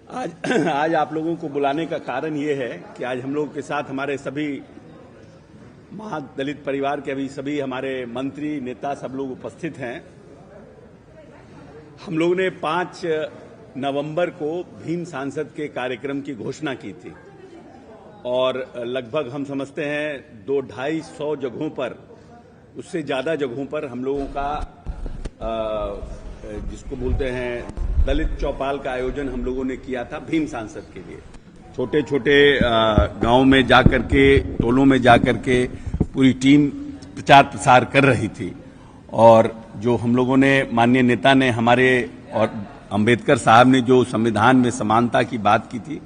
आज आप लोगों को बुलाने का कारण ये है कि आज हम लोगों के साथ हमारे सभी महादलित परिवार के अभी सभी हमारे मंत्री नेता सब लोग उपस्थित हैं। हम लोगों ने 5 नवंबर को भीम सांसद के कार्यक्रम की घोषणा की थी और लगभग हम समझते हैं 200-250 जगहों पर, उससे ज्यादा जगहों पर हम लोगों का जिसको बोलते हैं दलित चौपाल का आयोजन हम लोगों ने किया था भीम सांसद के लिए। छोटे छोटे गांव में जाकर के, टोलों में जाकर के पूरी टीम प्रचार प्रसार कर रही थी और जो हम लोगों ने माननीय नेता ने हमारे और अंबेडकर साहब ने जो संविधान में समानता की बात की थी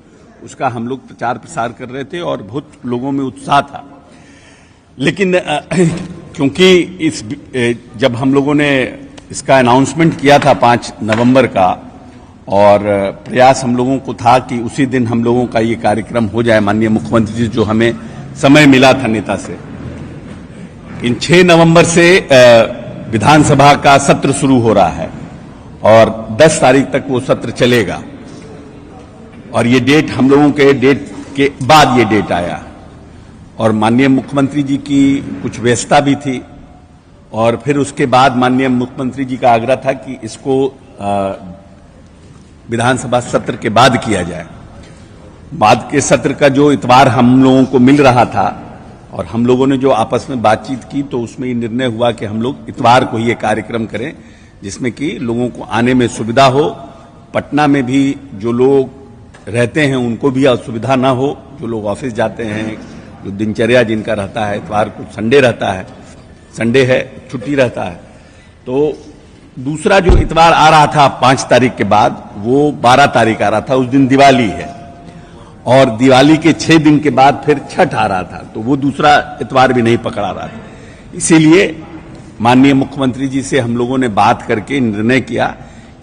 उसका हम लोग प्रचार प्रसार कर रहे थे और बहुत लोगों में उत्साह था। लेकिन क्योंकि जब हम लोगों ने इसका अनाउंसमेंट किया था 5 नवंबर का और प्रयास हम लोगों को था कि उसी दिन हम लोगों का ये कार्यक्रम हो जाए, माननीय मुख्यमंत्री जी जो हमें समय मिला था नेता से। इन 6 नवंबर से विधानसभा का सत्र शुरू हो रहा है और 10 तारीख तक वो सत्र चलेगा और ये डेट हम लोगों के डेट के बाद ये डेट आया और माननीय मुख्यमंत्री जी की कुछ व्यस्तता भी थी और फिर उसके बाद माननीय मुख्यमंत्री जी का आग्रह था कि इसको विधानसभा सत्र के बाद किया जाए। बाद के सत्र का जो इतवार हम लोगों को मिल रहा था और हम लोगों ने जो आपस में बातचीत की तो उसमें ये निर्णय हुआ कि हम लोग इतवार को ही ये कार्यक्रम करें जिसमें कि लोगों को आने में सुविधा हो, पटना में भी जो लोग रहते हैं उनको भी असुविधा ना हो, जो लोग ऑफिस जाते हैं, जो दिनचर्या जिनका रहता है, इतवार को संडे रहता है, संडे है, छुट्टी रहता है। तो दूसरा जो इतवार आ रहा था 5 तारीख के बाद वो 12 तारीख आ रहा था, उस दिन दिवाली है और दिवाली के 6 दिन के बाद फिर छठ आ रहा था तो वो दूसरा इतवार भी नहीं पकड़ा रहा था। इसीलिए माननीय मुख्यमंत्री जी से हम लोगों ने बात करके निर्णय किया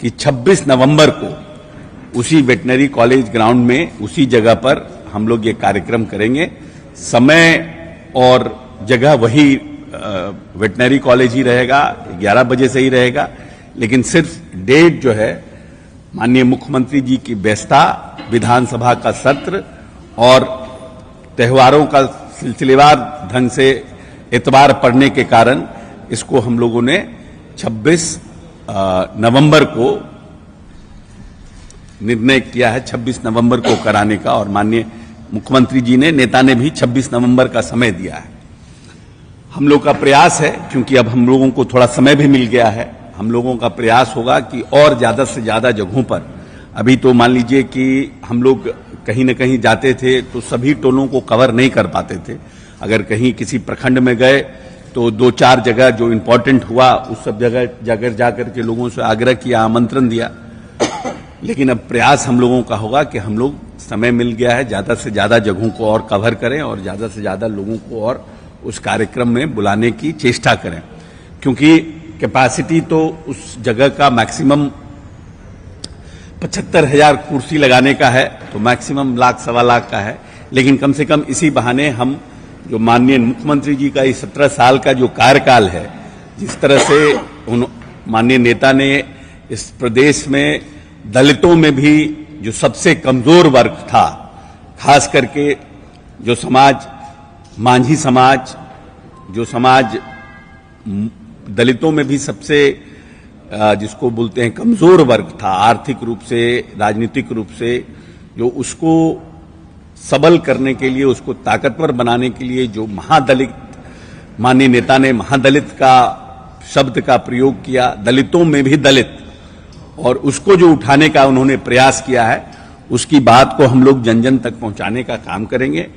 कि 26 नवंबर को उसी वेटनरी कॉलेज ग्राउंड में उसी जगह पर हम लोग ये कार्यक्रम करेंगे। समय और जगह वही वेटनरी कॉलेज ही रहेगा, 11 बजे से ही रहेगा, लेकिन सिर्फ डेट जो है माननीय मुख्यमंत्री जी की व्यस्तता, विधानसभा का सत्र और त्योहारों का सिलसिलेवार ढंग से इतवार पड़ने के कारण इसको हम लोगों ने 26 नवंबर को निर्णय किया है, 26 नवंबर को कराने का और माननीय मुख्यमंत्री जी ने, नेता ने भी 26 नवंबर का समय दिया है। हम लोग का प्रयास है, क्योंकि अब हम लोगों को थोड़ा समय भी मिल गया है, हम लोगों का प्रयास होगा कि और ज्यादा से ज्यादा जगहों पर, अभी तो मान लीजिए कि हम लोग कहीं न कहीं जाते थे तो सभी टोलों को कवर नहीं कर पाते थे। अगर कहीं किसी प्रखंड में गए तो 2-4 जगह जो इम्पोर्टेंट हुआ उस सब जगह जाकर के लोगों से आग्रह किया, आमंत्रण दिया। लेकिन अब प्रयास हम लोगों का होगा कि हम लोग, समय मिल गया है, ज्यादा से ज्यादा जगहों को और कवर करें और ज्यादा से ज्यादा लोगों को और उस कार्यक्रम में बुलाने की चेष्टा करें, क्योंकि कैपेसिटी तो उस जगह का मैक्सिमम 75,000 कुर्सी लगाने का है, तो मैक्सिमम 1-1.25 लाख का है। लेकिन कम से कम इसी बहाने हम जो माननीय मुख्यमंत्री जी का इस 17 साल का जो कार्यकाल है, जिस तरह से माननीय नेता ने इस प्रदेश में दलितों में भी जो सबसे कमजोर वर्ग था, खास करके जो समाज, मांझी समाज, जो समाज दलितों में भी सबसे जिसको बोलते हैं कमजोर वर्ग था, आर्थिक रूप से, राजनीतिक रूप से, जो उसको सबल करने के लिए, उसको ताकतवर बनाने के लिए जो महादलित, माननीय नेता ने महादलित का शब्द का प्रयोग किया, दलितों में भी दलित, और उसको जो उठाने का उन्होंने प्रयास किया है, उसकी बात को हम लोग जन जन तक पहुंचाने का काम करेंगे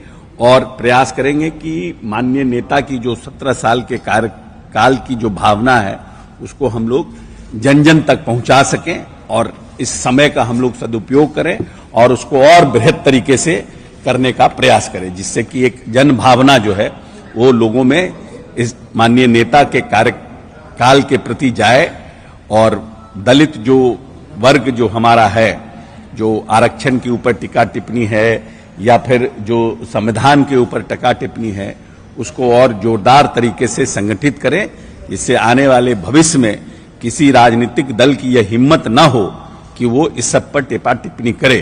और प्रयास करेंगे कि माननीय नेता की जो 17 साल के कार्यकाल की जो भावना है उसको हम लोग जन जन तक पहुंचा सकें और इस समय का हम लोग सदुपयोग करें और उसको और बृहद तरीके से करने का प्रयास करें, जिससे कि एक जन भावना जो है वो लोगों में इस माननीय नेता के कार्यकाल के प्रति जाए और दलित जो वर्ग जो हमारा है, जो आरक्षण के ऊपर टीका टिप्पणी है या फिर जो संविधान के ऊपर टीका टिप्पणी है, उसको और जोरदार तरीके से संगठित करें, जिससे आने वाले भविष्य में किसी राजनीतिक दल की यह हिम्मत न हो कि वो इस सब पर टीका टिप्पणी करे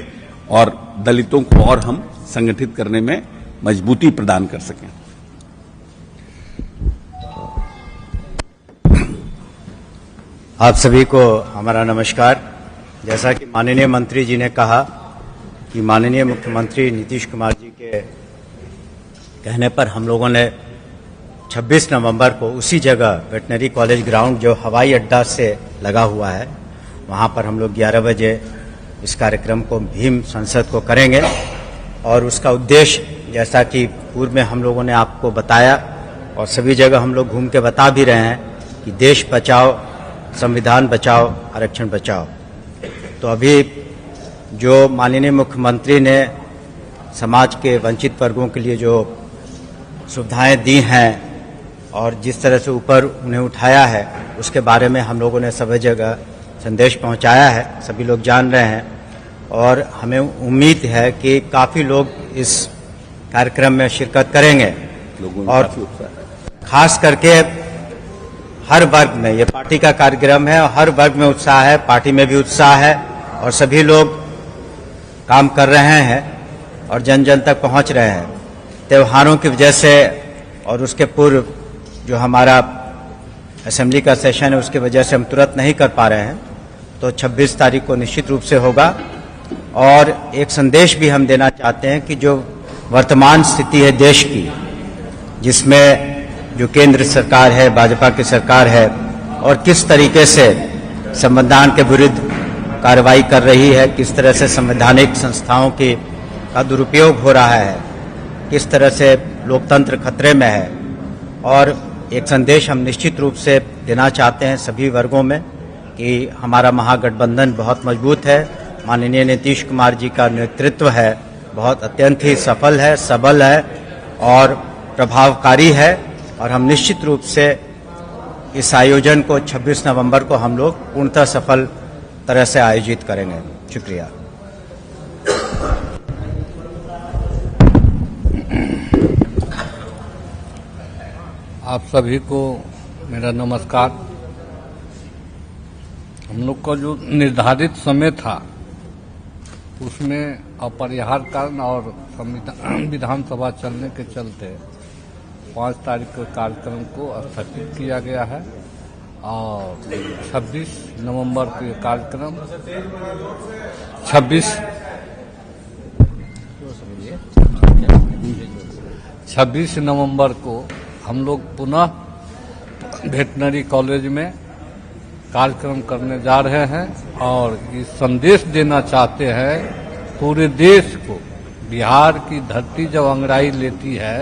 और दलितों को और हम संगठित करने में मजबूती प्रदान कर सकें। आप सभी को हमारा नमस्कार। जैसा कि माननीय मंत्री जी ने कहा कि माननीय मुख्यमंत्री नीतीश कुमार जी के कहने पर हम लोगों ने 26 नवंबर को उसी जगह वेटनरी कॉलेज ग्राउंड जो हवाई अड्डा से लगा हुआ है, वहां पर हम लोग 11 बजे इस कार्यक्रम को भीम संसद को करेंगे। और उसका उद्देश्य जैसा कि पूर्व में हम लोगों ने आपको बताया और सभी जगह हम लोग घूम के बता भी रहे हैं कि देश बचाओ, संविधान बचाओ, आरक्षण बचाओ। तो अभी जो माननीय मुख्यमंत्री ने समाज के वंचित वर्गों के लिए जो सुविधाएं दी हैं और जिस तरह से ऊपर उन्हें उठाया है, उसके बारे में हम लोगों ने सभी जगह संदेश पहुंचाया है, सभी लोग जान रहे हैं। और हमें उम्मीद है कि काफ़ी लोग इस कार्यक्रम में शिरकत करेंगे और खास करके हर वर्ग में, ये पार्टी का कार्यक्रम है और हर वर्ग में उत्साह है, पार्टी में भी उत्साह है और सभी लोग काम कर रहे हैं और जन जन तक पहुंच रहे हैं। त्योहारों की वजह से और उसके पूर्व जो हमारा असेंबली का सेशन है उसकी वजह से हम तुरंत नहीं कर पा रहे हैं, तो 26 तारीख को निश्चित रूप से होगा। और एक संदेश भी हम देना चाहते हैं कि जो वर्तमान स्थिति है देश की, जिसमें जो केंद्र सरकार है, भाजपा की सरकार है, और किस तरीके से संविधान के विरुद्ध कार्रवाई कर रही है, किस तरह से संवैधानिक संस्थाओं का दुरुपयोग हो रहा है, किस तरह से लोकतंत्र खतरे में है। और एक संदेश हम निश्चित रूप से देना चाहते हैं सभी वर्गों में कि हमारा महागठबंधन बहुत मजबूत है, माननीय नीतीश कुमार जी का नेतृत्व है बहुत अत्यंत ही सफल है, सबल है और प्रभावकारी है। और हम निश्चित रूप से इस आयोजन को 26 नवंबर को हम लोग पूर्णतः सफल तरह से आयोजित करेंगे। शुक्रिया। आप सभी को मेरा नमस्कार। हम लोग का जो निर्धारित समय था उसमें अपरिहार्य कारण और विधानसभा चलने के चलते 5 तारीख के कार्यक्रम को स्थगित किया गया है और 26 नवंबर को ये कार्यक्रम 26 नवंबर को हम लोग पुनः वेटनरी कॉलेज में कार्यक्रम करने जा रहे हैं और ये संदेश देना चाहते हैं पूरे देश को। बिहार की धरती जब अंगड़ाई लेती है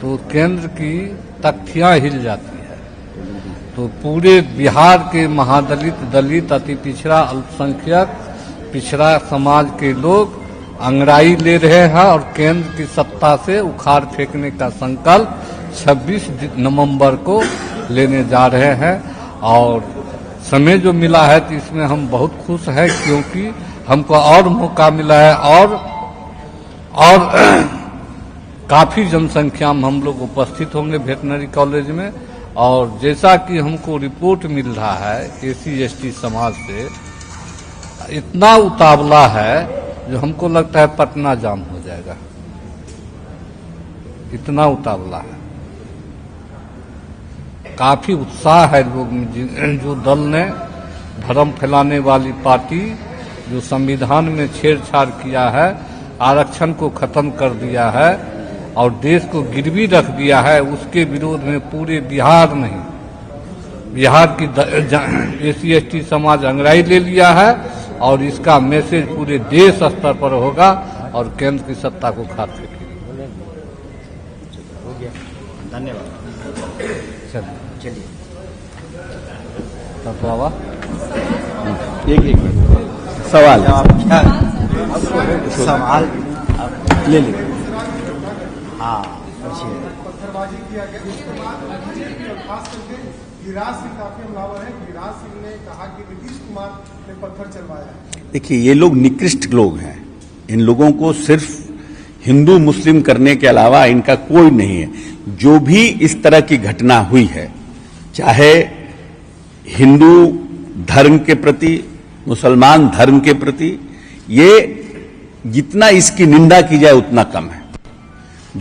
तो केंद्र की तख्तियां हिल जाती है। तो पूरे बिहार के महादलित, दलित, अति पिछड़ा, अल्पसंख्यक, पिछड़ा समाज के लोग अंगड़ाई ले रहे हैं और केंद्र की सत्ता से उखाड़ फेंकने का संकल्प 26 नवंबर को लेने जा रहे हैं। और समय जो मिला है तो इसमें हम बहुत खुश हैं क्योंकि हमको और मौका मिला है और काफी जनसंख्या में हम लोग उपस्थित होंगे वेटनरी कॉलेज में। और जैसा कि हमको रिपोर्ट मिल रहा है SC/ST समाज से इतना उतावला है जो हमको लगता है पटना जाम हो जाएगा, इतना उतावला है। काफी उत्साह है लोग में। जो दल ने भ्रम फैलाने वाली पार्टी जो संविधान में छेड़छाड़ किया है, आरक्षण को खत्म कर दिया है और देश को गिरवी रख दिया है, उसके विरोध में पूरे बिहार नहीं, बिहार की SC/ST समाज अंगड़ाई ले लिया है और इसका मैसेज पूरे देश स्तर पर होगा और केंद्र की सत्ता को खाद फेंकेगी। धन्यवाद। चलिए बाबा एक सवाल सवाल ले लीजिए। हाँ, पत्थरबाजी किया गया, खास करके गिरिराज सिंह काफी हमलावर है। गिरिराज सिंह ने कहा कि नीतीश कुमार ने पत्थर चलवाया है। देखिए, ये लोग निकृष्ट लोग हैं। इन लोगों को सिर्फ हिंदू मुस्लिम करने के अलावा इनका कोई नहीं है। जो भी इस तरह की घटना हुई है, चाहे हिंदू धर्म के प्रति, मुसलमान धर्म के प्रति, ये जितना इसकी निंदा की जाए उतना कम है।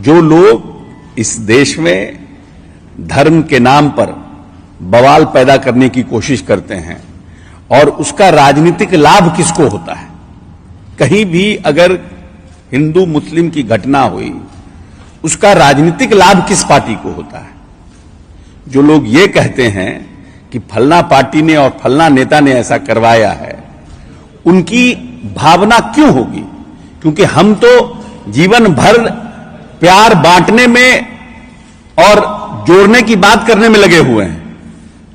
जो लोग इस देश में धर्म के नाम पर बवाल पैदा करने की कोशिश करते हैं और उसका राजनीतिक लाभ किसको होता है? कहीं भी अगर हिंदू मुस्लिम की घटना हुई, उसका राजनीतिक लाभ किस पार्टी को होता है? जो लोग ये कहते हैं कि फलना पार्टी ने और फलना नेता ने ऐसा करवाया है, उनकी भावना क्यों होगी? क्योंकि हम तो जीवन भर प्यार बांटने में और जोड़ने की बात करने में लगे हुए हैं,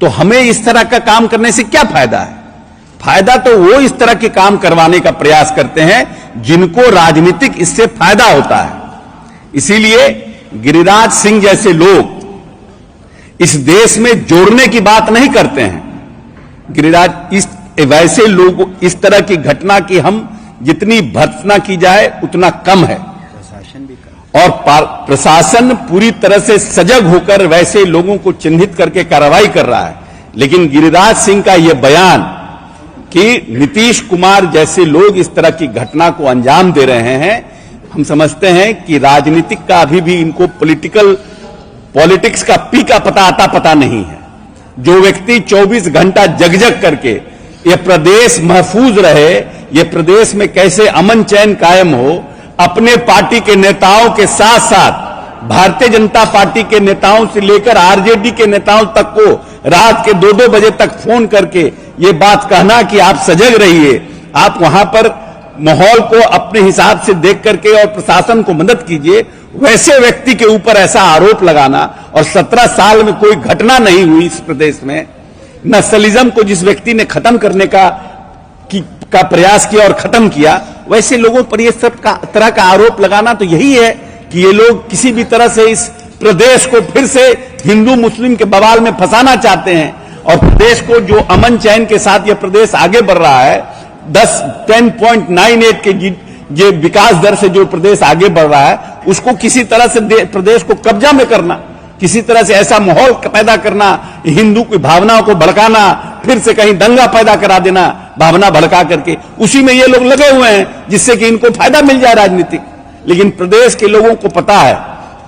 तो हमें इस तरह का काम करने से क्या फायदा है? फायदा तो वो इस तरह के काम करवाने का प्रयास करते हैं जिनको राजनीतिक इससे फायदा होता है। इसीलिए गिरिराज सिंह जैसे लोग इस देश में जोड़ने की बात नहीं करते हैं। गिरिराज वैसे लोग इस तरह की घटना की हम जितनी भर्त्सना की जाए उतना कम है, प्रशासन भी कम, और प्रशासन पूरी तरह से सजग होकर वैसे लोगों को चिन्हित करके कार्रवाई कर रहा है। लेकिन गिरिराज सिंह का यह बयान कि नीतीश कुमार जैसे लोग इस तरह की घटना को अंजाम दे रहे हैं, हम समझते हैं कि राजनीतिक का अभी भी इनको पॉलिटिक्स का पी का पता नहीं है। जो व्यक्ति 24 घंटा जग करके यह प्रदेश महफूज रहे, यह प्रदेश में कैसे अमन चैन कायम हो, अपने पार्टी के नेताओं के साथ साथ भारतीय जनता पार्टी के नेताओं से लेकर आरजेडी के नेताओं तक को रात के 2-2 बजे तक फोन करके ये बात कहना कि आप सजग रहिए, आप वहां पर माहौल को अपने हिसाब से देख करके और प्रशासन को मदद कीजिए, वैसे व्यक्ति के ऊपर ऐसा आरोप लगाना, और 17 साल में कोई घटना नहीं हुई इस प्रदेश में, नक्सलिज्म को जिस व्यक्ति ने खत्म करने का प्रयास किया और खत्म किया, वैसे लोगों पर यह सब तरह का आरोप लगाना, तो यही है कि ये लोग किसी भी तरह से इस प्रदेश को फिर से हिंदू मुस्लिम के बवाल में फंसाना चाहते हैं। और प्रदेश को जो अमन चैन के साथ यह प्रदेश आगे बढ़ रहा है, 10.98 के ये विकास दर से जो प्रदेश आगे बढ़ रहा है, उसको किसी तरह से प्रदेश को कब्जा में करना, किसी तरह से ऐसा माहौल पैदा करना, हिंदू की भावनाओं को भड़काना, फिर से कहीं दंगा पैदा करा देना भावना भड़का करके, उसी में ये लोग लगे हुए हैं जिससे कि इनको फायदा मिल जाए राजनीतिक। लेकिन प्रदेश के लोगों को पता है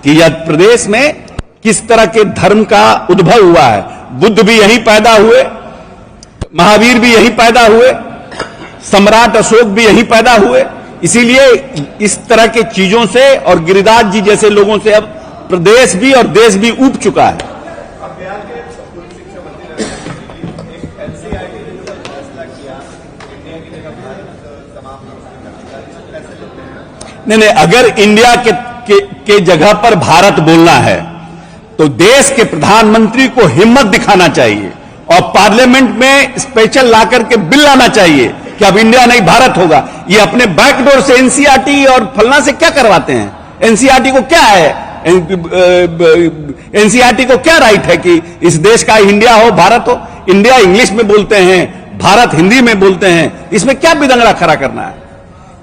कि यह प्रदेश में किस तरह के धर्म का उद्भव हुआ है। बुद्ध भी यहीं पैदा हुए, महावीर भी यहीं पैदा हुए, सम्राट अशोक भी यहीं पैदा हुए। इसीलिए इस तरह के चीजों से और गिरिराज जी जैसे लोगों से अब प्रदेश भी और देश भी ऊब चुका है। नहीं, अगर इंडिया के जगह पर भारत बोलना है तो देश के प्रधानमंत्री को हिम्मत दिखाना चाहिए और पार्लियामेंट में स्पेशल लाकर के बिल लाना चाहिए कि अब इंडिया नहीं भारत होगा। ये अपने बैकडोर से एनसीईआरटी और फलना से क्या करवाते हैं? एनसीईआरटी को क्या है? एनसीईआरटी को क्या राइट है कि इस देश का इंडिया हो, भारत हो? इंडिया इंग्लिश में बोलते हैं, भारत हिंदी में बोलते हैं, इसमें क्या बिदंगड़ा खड़ा करना है?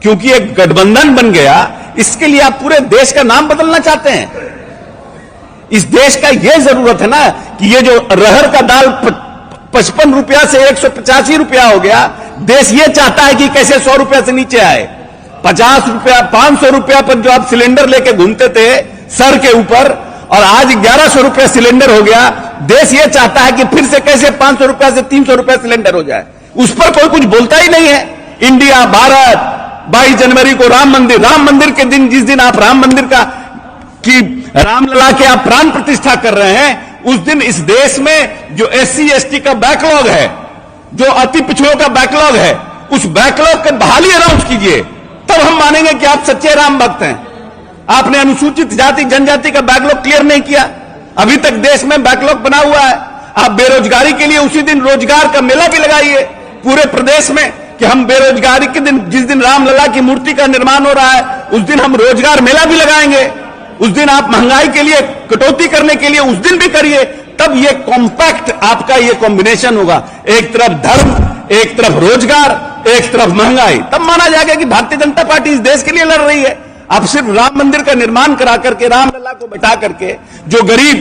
क्योंकि एक गठबंधन बन गया, इसके लिए आप पूरे देश का नाम बदलना चाहते हैं? इस देश का यह जरूरत है ना कि ये जो रहर का दाल 55 रुपया से 185 रुपया हो गया, देश ये चाहता है कि कैसे 100 रुपया से नीचे आए। 50 रुपया 500 रुपया पर जो आप सिलेंडर लेके घूमते थे सर के ऊपर, और आज 1100 रुपया सिलेंडर हो गया। देश ये चाहता है कि फिर से कैसे 500 रुपया से 300 रुपया सिलेंडर हो जाए। उस पर कोई कुछ बोलता ही नहीं है। इंडिया, भारत, 22 जनवरी को राम मंदिर के दिन, जिस दिन आप राम मंदिर की रामलला के आप प्राण प्रतिष्ठा कर रहे हैं, उस दिन इस देश में जो SC ST का बैकलॉग है, जो अति पिछड़ों का बैकलॉग है, उस बैकलॉग की बहाली अनाउंस कीजिए, तब हम मानेंगे कि आप सच्चे राम भक्त हैं। आपने अनुसूचित जाति जनजाति का बैकलॉग क्लियर नहीं किया, अभी तक देश में बैकलॉग बना हुआ है। आप बेरोजगारी के लिए उसी दिन रोजगार का मेला भी लगाइए पूरे प्रदेश में कि हम बेरोजगारी के दिन, जिस दिन रामलला की मूर्ति का निर्माण हो रहा है, उस दिन हम रोजगार मेला भी लगाएंगे। उस दिन आप महंगाई के लिए कटौती करने के लिए उस दिन भी करिए, तब ये कॉम्पैक्ट आपका ये कॉम्बिनेशन होगा। एक तरफ धर्म, एक तरफ रोजगार, एक तरफ महंगाई, तब माना जाएगा कि भारतीय जनता पार्टी इस देश के लिए लड़ रही है। आप सिर्फ राम मंदिर का निर्माण करा करके, रामलला को बैठा करके, जो गरीब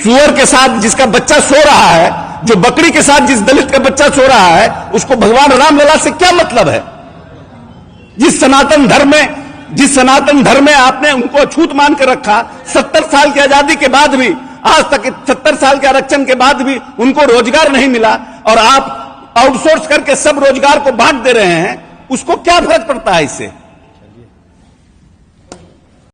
सुअर के साथ जिसका बच्चा सो रहा है, जो बकरी के साथ जिस दलित का बच्चा सो रहा है, उसको भगवान रामलला से क्या मतलब है? जिस सनातन धर्म में आपने उनको अछूत मान कर रखा, 70 साल की आजादी के बाद भी, आज तक 70 साल के आरक्षण के बाद भी उनको रोजगार नहीं मिला, और आप आउटसोर्स करके सब रोजगार को बांट दे रहे हैं, उसको क्या फर्क पड़ता है इससे?